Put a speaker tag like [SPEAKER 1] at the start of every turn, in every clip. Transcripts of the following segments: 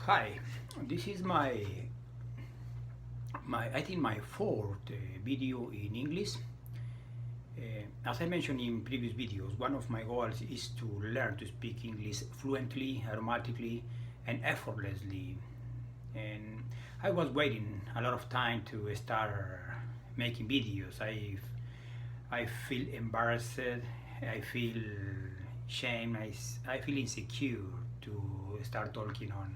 [SPEAKER 1] Hi, this is my I think my fourth video in English. As I mentioned in previous videos, one of my goals is to learn to speak English fluently, aromatically, and effortlessly. And I was waiting a lot of time to start making videos. I feel embarrassed. I feel shame. I feel insecure to start talking on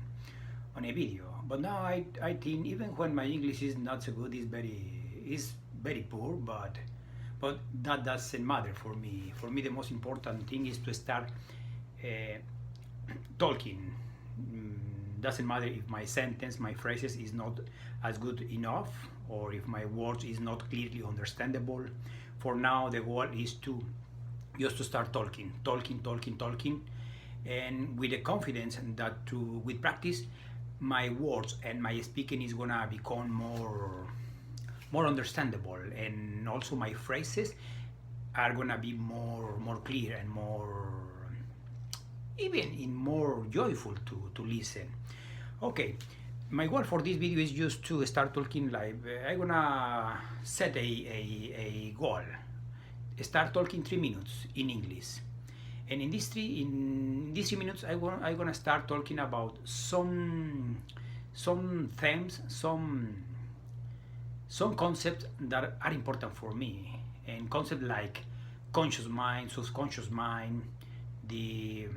[SPEAKER 1] a video. But now I think even when my English is not so good, is very poor, but that doesn't matter for me. For me, the most important thing is to start uh, talking. Doesn't matter if my sentence, my phrases is not as good enough, or if my words is not clearly understandable. For now, the goal is to just to start talking, and with the confidence that with practice, my words and my speaking is gonna become more understandable, and also my phrases are gonna be more clear and more even in more joyful to listen. Okay, my goal for this video is just to start talking live. I'm gonna set a goal. Start talking 3 minutes in English. And in these 3 minutes, I'm gonna start talking about some themes, some concepts that are important for me, and concepts like conscious mind, subconscious mind, the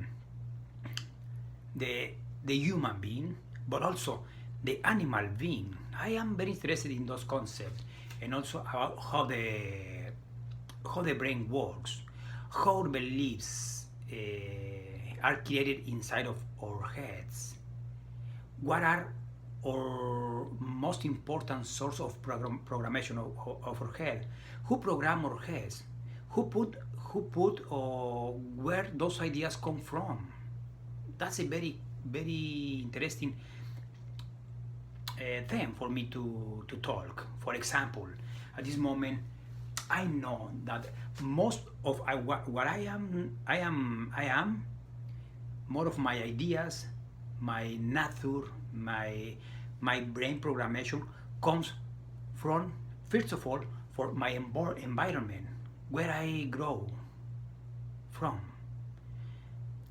[SPEAKER 1] the the human being, but also the animal being. I am very interested in those concepts, and also about how the brain works, how beliefs are created inside of our heads, what are our most important source of programmation of our head, who program our heads, who put or where those ideas come from. That's a very interesting theme for me to talk. For example, at this moment, I know that most of what I am, more of my ideas, my nature, my brain programmation comes from, first of all, for my environment, where I grow from.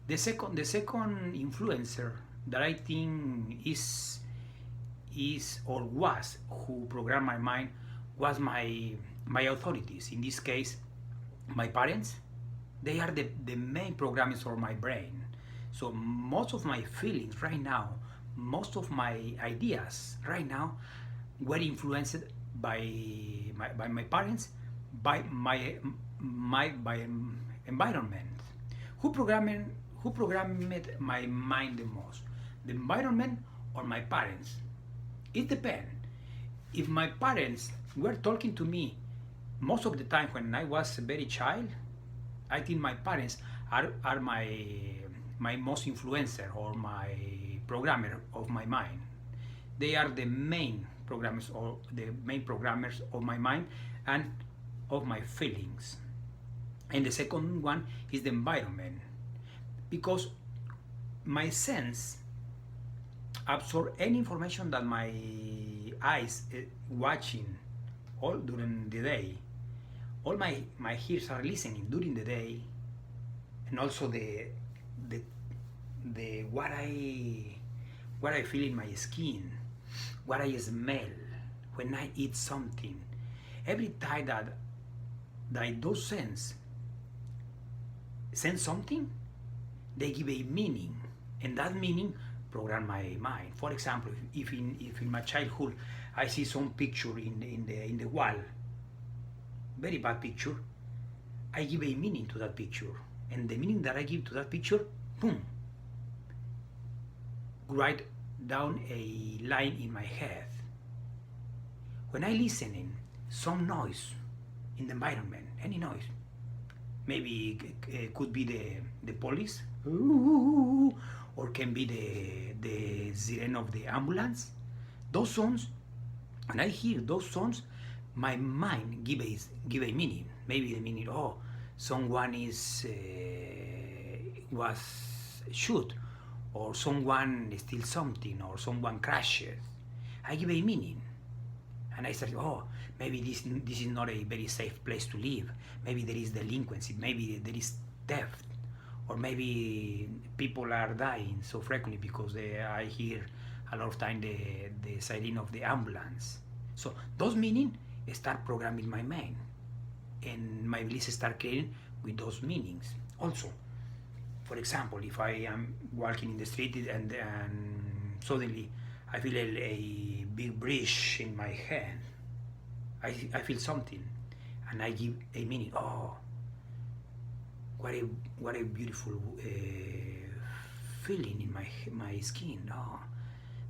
[SPEAKER 1] The second influencer that I think is or was who programmed my mind was my authorities. In this case, my parents. They are the main programmers for my brain. So most of my feelings right now, most of my ideas right now were influenced by my parents, by environment. Who programmed who programmed my mind the most? The environment or my parents? It depends. If my parents were talking to me most of the time when I was a very child, I think my parents are my most influencer or my programmer of my mind. They are the main programmers of my mind and of my feelings. And the second one is the environment, because my sense absorb any information that my eyes watching all during the day. All my ears are listening during the day, and also the what I feel in my skin, what I smell when I eat something. Every time that those sense something, they give a meaning, and that meaning program my mind. For example, if in my childhood I see some picture in the wall, very bad picture, I give a meaning to that picture, and the meaning that I give to that picture, boom, write down a line in my head. When I listen in some noise in the environment, any noise, maybe could be the police, or can be the siren of the ambulance. Those sounds, when I hear those sounds, my mind give a meaning. Maybe the meaning, someone was shoot, or someone steals something, or someone crashes. I give a meaning. And I started, oh, maybe this is not a very safe place to live. Maybe there is delinquency, maybe there is theft, or maybe people are dying so frequently because I hear a lot of time the siren of the ambulance. So those meaning start programming my mind, and my beliefs start creating with those meanings. Also, for example, if I am walking in the street and suddenly I feel a big breeze in my hand, I feel something, and I give a meaning. Oh, what a beautiful feeling in my skin. Oh,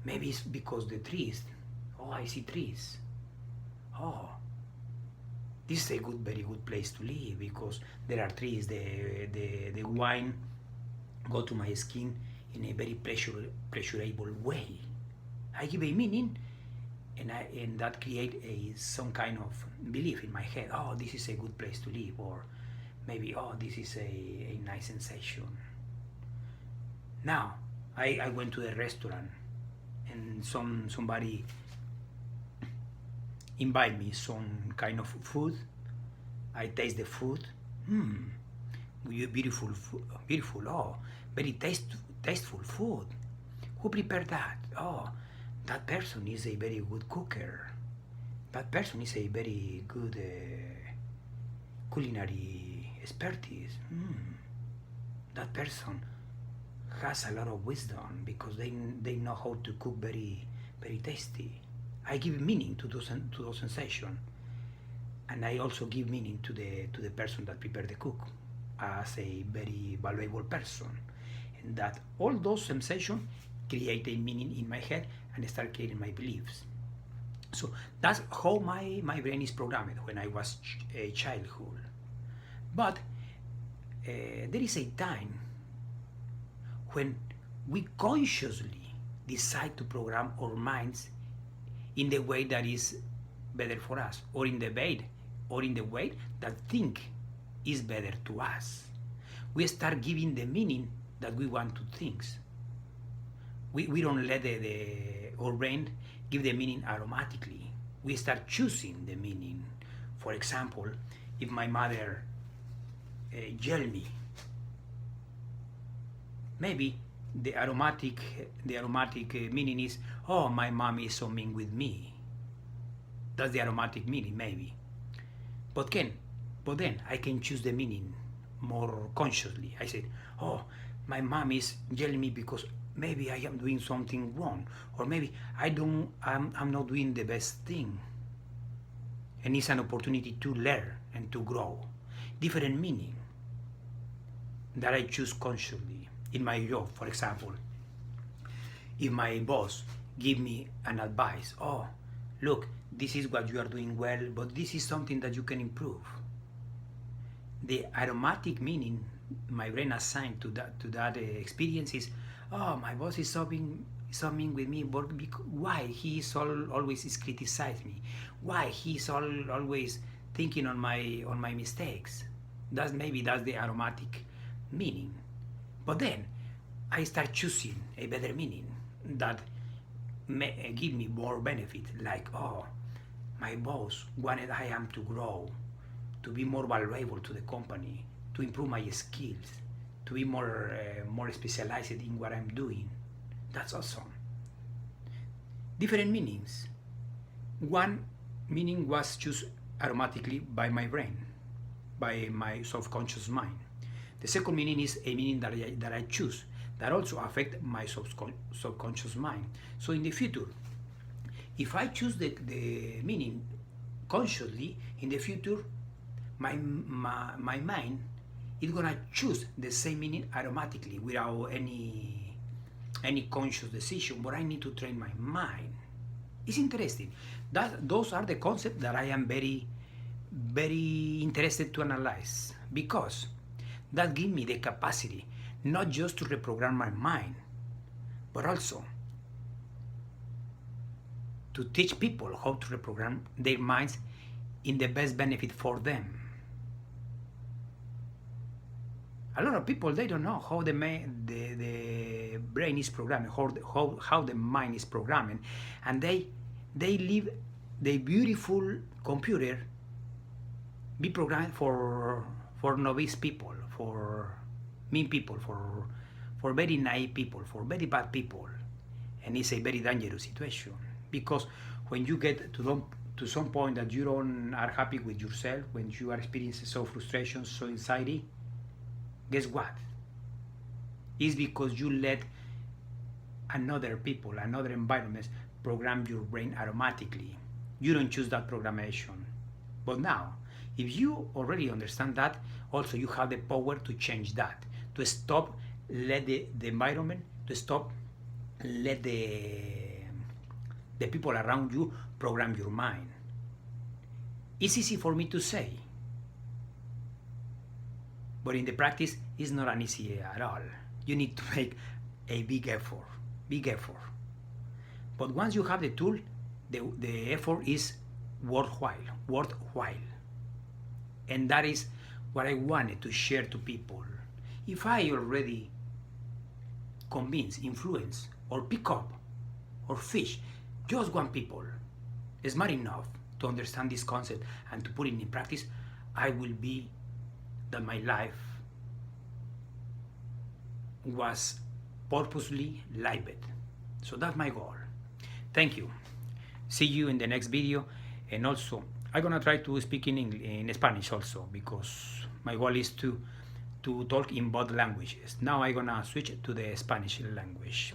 [SPEAKER 1] maybe it's because the trees. Oh, I see trees. Oh, this is a very good place to live because there are trees. The wine go to my skin in a very pleasurable way. I give a meaning, and that create some kind of belief in my head. Oh, this is a good place to live, or maybe oh, this is a nice sensation. Now, I went to a restaurant, and somebody invite me some kind of food. I taste the food. Beautiful, beautiful. Oh, very tasteful food. Who prepared that? Oh, that person is a very good cooker. That person is a very good culinary expertise. That person has a lot of wisdom because they know how to cook very tasty. I give meaning to those sensations, and I also give meaning to the person that prepared the cook as a very valuable person, and that all those sensations create a meaning in my head and start creating my beliefs. So that's how my brain is programmed when I was a childhood. But there is a time when we consciously decide to program our minds in the way that is better for us, or in the way that think is better to us. We start giving the meaning that we want to things. We don't let our brain give the meaning automatically. We start choosing the meaning. For example, if my mother yell me, maybe the aromatic meaning is, oh, my mom is so mean with me. That's the aromatic meaning, maybe. But then I can choose the meaning more consciously. I said, oh, my mom is yelling me because maybe I am doing something wrong, or maybe I'm not doing the best thing. And it's an opportunity to learn and to grow. Different meaning that I choose consciously. In my job, for example, if my boss give me an advice, oh, look, this is what you are doing well, but this is something that you can improve. The aromatic meaning my brain assigned to that experience is, oh, my boss is so mean with me, but why he is always criticize me? Why he is always thinking on my mistakes? That's the aromatic meaning. But then I start choosing a better meaning that may give me more benefit, like, oh, my boss wanted I am to grow, to be more valuable to the company, to improve my skills, to be more specialized in what I'm doing. That's awesome. Different meanings. One meaning was chosen automatically by my brain, by my subconscious mind. The second meaning is a meaning that I choose that also affect my subconscious mind. So in the future, if I choose the meaning consciously, in the future, my mind is gonna choose the same meaning automatically without any conscious decision. But I need to train my mind. It's interesting. Those are the concepts that I am very, very interested to analyze, because that gives me the capacity not just to reprogram my mind, but also to teach people how to reprogram their minds in the best benefit for them. A lot of people, they don't know how the brain is programmed, how the mind is programming, and they leave the beautiful computer be programmed for novice people, for mean people, for very naive people, for very bad people, and it's a very dangerous situation, because when you get to some point that you don't are happy with yourself, when you are experiencing so frustration, so anxiety, guess what? It's because you let another people, another environment program your brain automatically. You don't choose that programmation. But now, if you already understand that, also you have the power to change that, to stop let the environment, to stop let the people around you program your mind. It's easy for me to say, but in the practice, it's not an easy at all. You need to make a big effort, big effort. But once you have the tool, the effort is worthwhile. And that is what I wanted to share to people. If I already convince, influence, or pick up, or fish just one people smart enough to understand this concept and to put it in practice, I will be that my life was purposely lived. So that's my goal. Thank you. See you in the next video. And also, I'm gonna try to speak in Spanish also, because my goal is to talk in both languages. Now I'm gonna switch to the Spanish language.